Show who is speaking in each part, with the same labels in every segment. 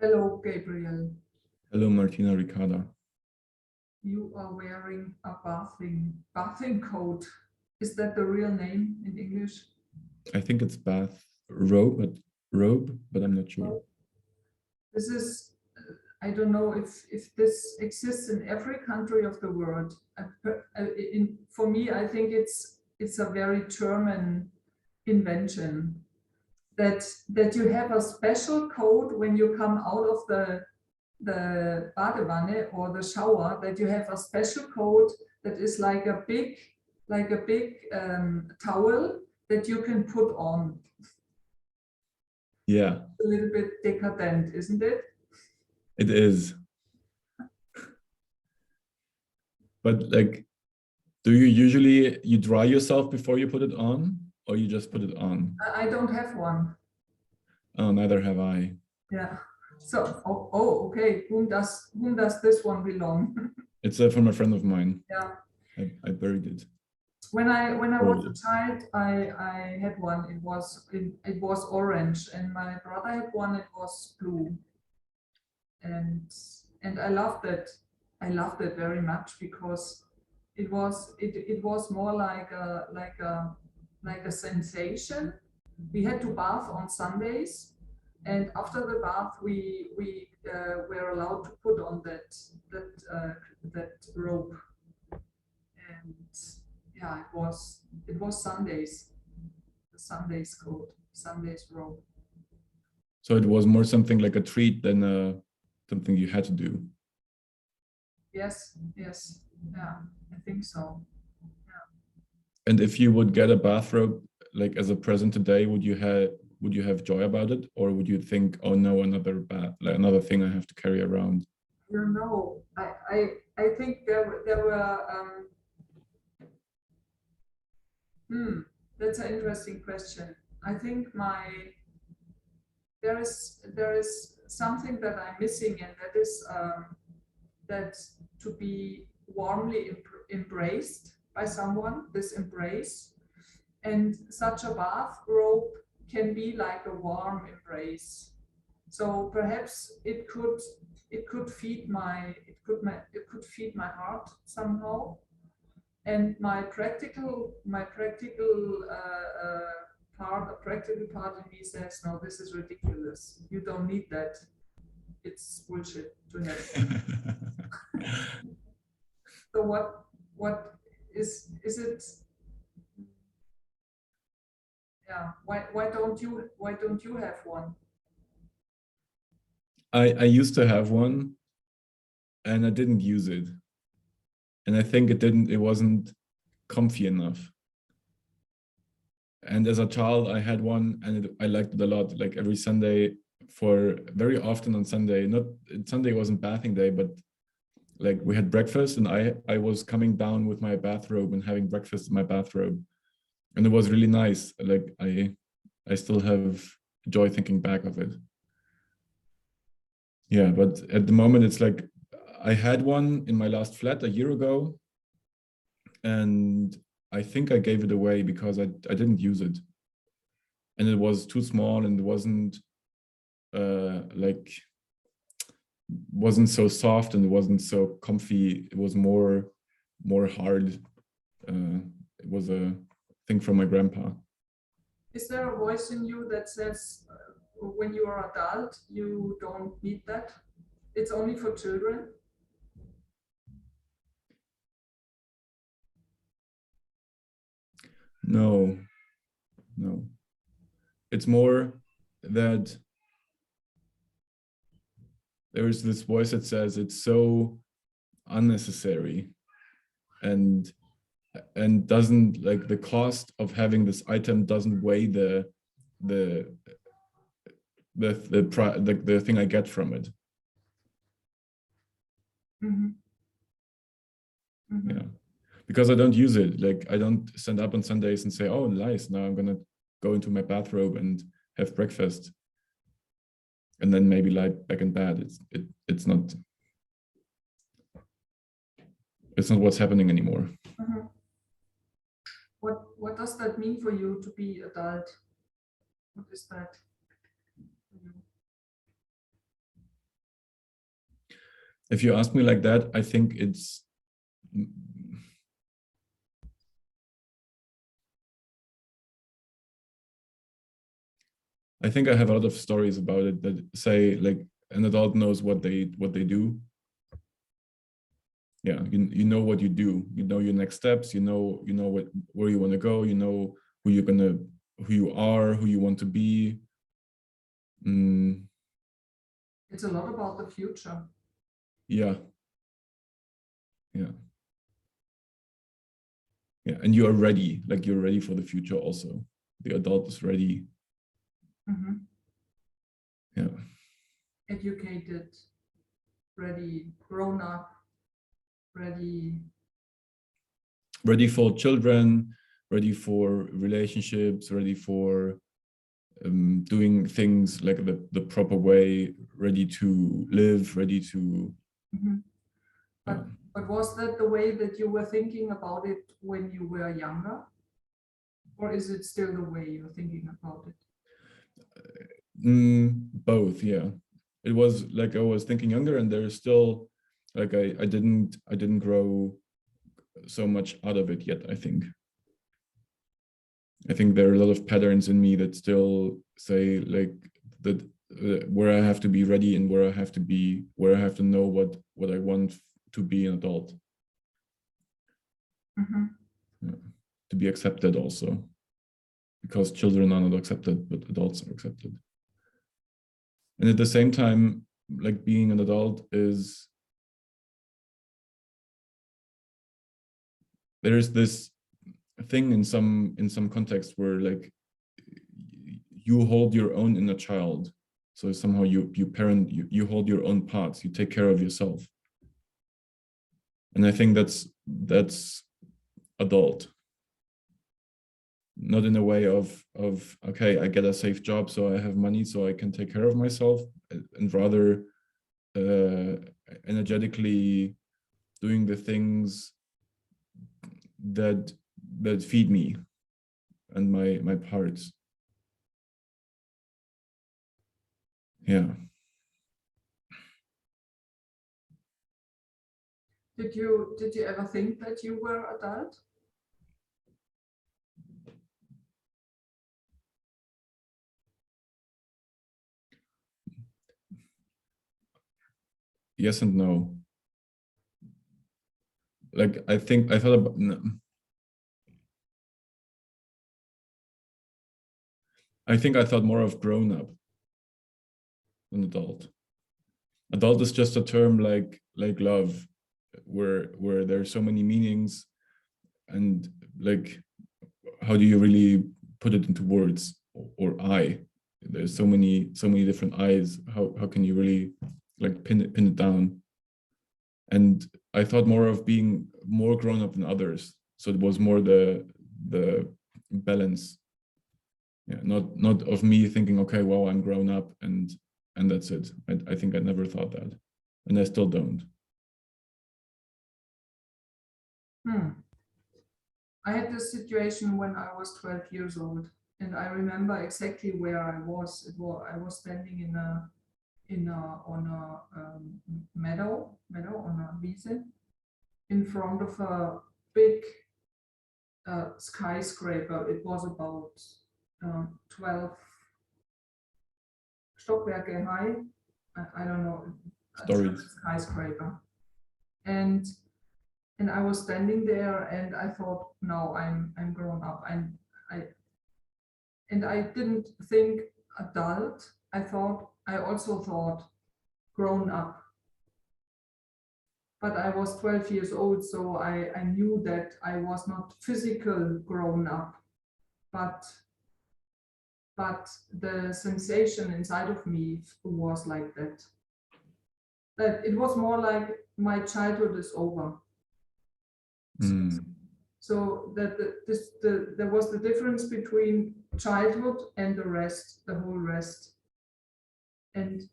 Speaker 1: Hello, Gabriel.
Speaker 2: Hello, Martina Ricarda.
Speaker 1: You are wearing a bathing coat. Is that the real name in English?
Speaker 2: I think it's robe, but I'm not sure.
Speaker 1: This is, I don't know if this exists in every country of the world. For me, I think it's a very German invention that you have a special coat when you come out of the badewanne or the shower, that you have a special coat that is like a big towel that you can put on.
Speaker 2: Yeah,
Speaker 1: A little bit decadent, isn't it?
Speaker 2: it is. But like, do you usually dry yourself before you put it on, or you just put it on?
Speaker 1: I don't have one.
Speaker 2: Oh, neither have I.
Speaker 1: Yeah. So, okay. Whom does this one belong?
Speaker 2: It's from a friend of mine.
Speaker 1: Yeah.
Speaker 2: I buried it.
Speaker 1: When I was a child, I had one. It was orange, and my brother had one. It was blue, and I loved it. I loved it very much because it was more like a sensation. We had to bath on Sundays, and after the bath, we were allowed to put on that robe, and yeah, it was Sundays, the Sundays coat, Sundays robe.
Speaker 2: So it was more something like a treat than something you had to do.
Speaker 1: Yes, yes, yeah, I think so. Yeah.
Speaker 2: And if you would get a bathrobe like as a present today, would you have joy about it, or would you think, oh no, another thing I have to carry around?
Speaker 1: You know, I think there were that's an interesting question. I think there is something that I'm missing, and that is that to be warmly embraced by someone, this embrace, and such a bathrobe can be like a warm embrace. So perhaps it could feed my heart somehow, and my practical practical part in me says, no, this is ridiculous. You don't need that. It's bullshit to have. So what is it? Yeah. Why don't you have one?
Speaker 2: I used to have one, and I didn't use it. And I think it wasn't comfy enough. And as a child, I had one, and I liked it a lot. Like every Sunday, very often on Sunday, not Sunday wasn't bathing day, but like we had breakfast, and I was coming down with my bathrobe and having breakfast in my bathrobe, and it was really nice. Like I still have joy thinking back of it. Yeah, but at the moment, it's like I had one in my last flat a year ago, and I think I gave it away because I didn't use it, and it was too small, and it wasn't wasn't so soft, and it wasn't so comfy. It was more hard. It was a thing from my grandpa.
Speaker 1: Is there a voice in you that says, when you are adult, you don't need that? It's only for children?
Speaker 2: No. It's more that there is this voice that says it's so unnecessary, and doesn't, like, the cost of having this item doesn't weigh the thing I get from it.
Speaker 1: Mm-hmm. Mm-hmm.
Speaker 2: Yeah, because I don't use it. Like, I don't stand up on Sundays and say, oh, nice, now I'm gonna go into my bathrobe and have breakfast and then maybe lie back in bed. It's not what's happening anymore.
Speaker 1: Mm-hmm. What does that mean for you to be adult? What is that?
Speaker 2: If you ask me like that, I think it's I think I have a lot of stories about it that say like an adult knows what they do. Yeah, you know what you do. You know your next steps. You know what where you want to go. You know who you are, who you want to be. Mm,
Speaker 1: It's a lot about the future.
Speaker 2: yeah, yeah, yeah. And you are ready. Like you're ready for the future. Also, the adult is ready. Yeah.
Speaker 1: Educated, ready, grown up, ready.
Speaker 2: Ready for children, ready for relationships, ready for doing things like the proper way, ready to live, ready to.
Speaker 1: But was that the way that you were thinking about it when you were younger? Or is it still the way you're thinking about it?
Speaker 2: Both, yeah. It was like I was thinking younger, and there's still like I didn't grow so much out of it yet. I think there are a lot of patterns in me that still say like that where I have to be ready and where I have to know what I want to be an adult. Yeah. To be accepted also, because children are not accepted, but adults are accepted. And at the same time, like being an adult is, there is this thing in some context where like you hold your own inner child. So somehow you parent, you hold your own parts, you take care of yourself. And I think that's adult. Not in a way of okay, I get a safe job, so I have money, so I can take care of myself, and rather energetically doing the things that feed me and my parts. Yeah.
Speaker 1: Did you ever think that you were adult?
Speaker 2: Yes and no. Like I think I thought about, no. I think I thought more of grown up than adult. Adult is just a term like love, where there are so many meanings, and like how do you really put it into words, or I? There's so many different I's. How can you really like pin it down? And I thought more of being more grown up than others. So it was more the balance. Yeah, not of me thinking, okay, well, I'm grown up and that's it. I think I never thought that, and I still don't.
Speaker 1: I had this situation when I was 12 years old, and I remember exactly where I was. I was standing on a meadow on a wiese in front of a big skyscraper. It was about 12 Stockwerke high. I don't know, a German
Speaker 2: Stories.
Speaker 1: skyscraper. And I was standing there, and I thought, no, I'm grown up. I didn't think adult. I also thought grown up. But I was 12 years old, so I knew that I was not physical grown up, but the sensation inside of me was like that. That it was more like my childhood is over. So that there was the difference between childhood and the whole rest. And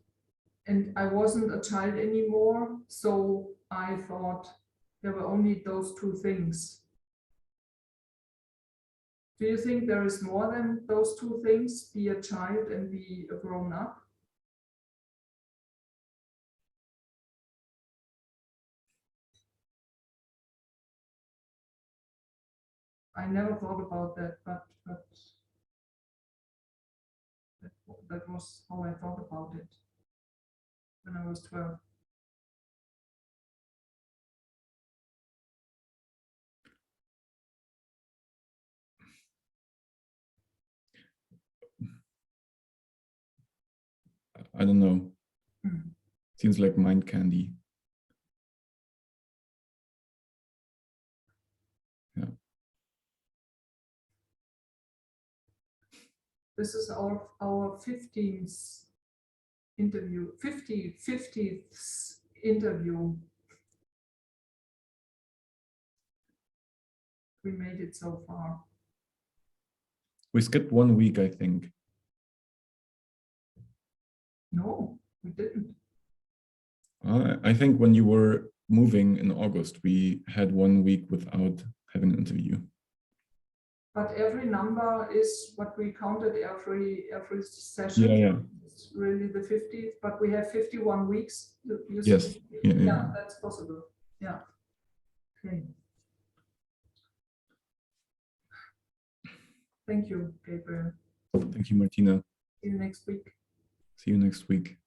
Speaker 1: I wasn't a child anymore, so I thought there were only those two things. Do you think there is more than those two things, be a child and be a grown up? I never thought about that, but that was how I thought about it when I was 12.
Speaker 2: I don't know.
Speaker 1: Mm.
Speaker 2: Seems like mind candy. Yeah.
Speaker 1: This is our 15th interview, 50th interview. We made it so far.
Speaker 2: We skipped 1 week, I think.
Speaker 1: No, we didn't.
Speaker 2: I think when you were moving in August, we had 1 week without having an interview.
Speaker 1: But every number is what we counted every session.
Speaker 2: Yeah, yeah.
Speaker 1: It's really the 50th, but we have 51 weeks. You
Speaker 2: Yes.
Speaker 1: see?
Speaker 2: Yeah.
Speaker 1: That's possible. Yeah. Okay. Thank you, Gabriel.
Speaker 2: Thank you, Martina.
Speaker 1: See you next week.
Speaker 2: See you next week.